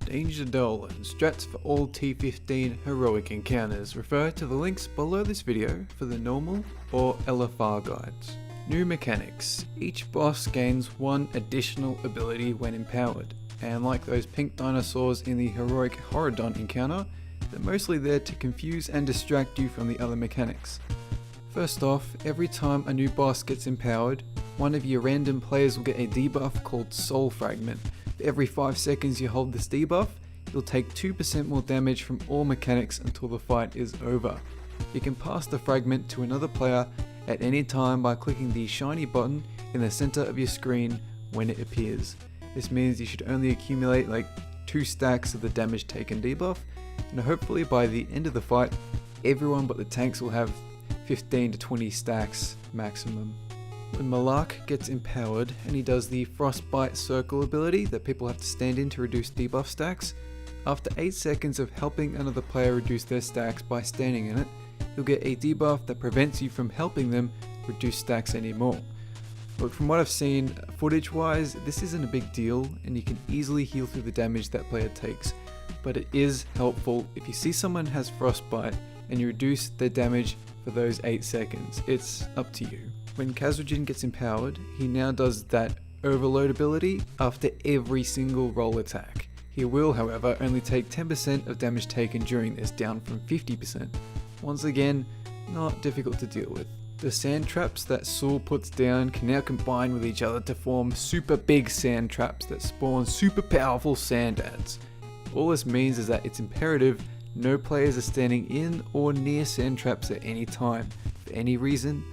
Danger Dolan, strats for all T15 heroic encounters. Refer to the links below this video for the normal or LFR guides. New mechanics. Each boss gains one additional ability when empowered, and like those pink dinosaurs in the heroic Horodon encounter, they're mostly there to confuse and distract you from the other mechanics. First off, every time a new boss gets empowered, one of your random players will get a debuff called Soul Fragment. For every 5 seconds you hold this debuff, you'll take 2% more damage from all mechanics until the fight is over. You can pass the fragment to another player at any time by clicking the shiny button in the center of your screen when it appears. This means you should only accumulate like 2 stacks of the damage taken debuff, and hopefully by the end of the fight, everyone but the tanks will have 15 to 20 stacks maximum. When Malak gets empowered and he does the Frostbite Circle ability that people have to stand in to reduce debuff stacks, after 8 seconds of helping another player reduce their stacks by standing in it, you'll get a debuff that prevents you from helping them reduce stacks anymore. But from what I've seen, footage wise, this isn't a big deal and you can easily heal through the damage that player takes, but it is helpful if you see someone has Frostbite and you reduce their damage for those 8 seconds. It's up to you. When Kazujin gets empowered, he now does that overload ability after every single roll attack. He will, however, only take 10% of damage taken during this, down from 50%. Once again, not difficult to deal with. The sand traps that Sul puts down can now combine with each other to form super big sand traps that spawn super powerful sand adds. All this means is that it's imperative no players are standing in or near sand traps at any time, for any reason,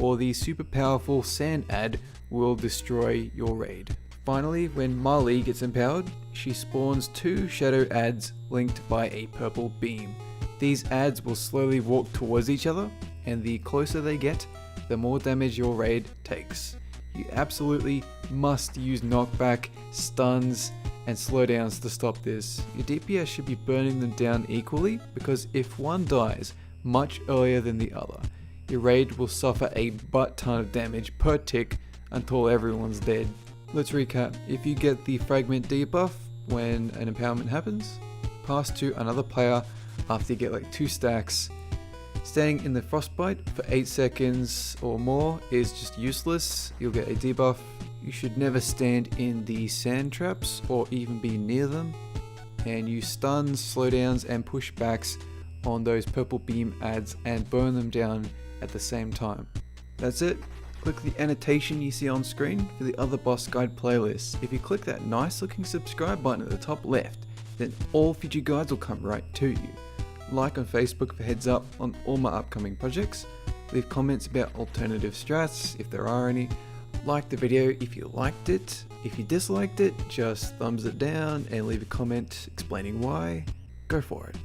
or the super powerful sand ad will destroy your raid. Finally, when Marley gets empowered, she spawns 2 shadow ads linked by a purple beam. These ads will slowly walk towards each other, and the closer they get, the more damage your raid takes. You absolutely must use knockback, stuns, and slowdowns to stop this. Your DPS should be burning them down equally, because if one dies much earlier than the other, your raid will suffer a butt ton of damage per tick until everyone's dead. Let's recap. If you get the fragment debuff when an empowerment happens, pass to another player after you get like 2 stacks. Standing in the frostbite for 8 seconds or more is just useless. You'll get a debuff. You should never stand in the sand traps or even be near them. And use stuns, slowdowns, and pushbacks on those purple beam ads and burn them down at the same time. That's it. Click the annotation you see on screen for the other boss guide playlists. If you click that nice looking subscribe button at the top left, then all future guides will come right to you. Like on Facebook for heads up on all my upcoming projects. Leave comments about alternative strats if there are any. Like the video if you liked it. If you disliked it, just thumbs it down and leave a comment explaining why. Go for it.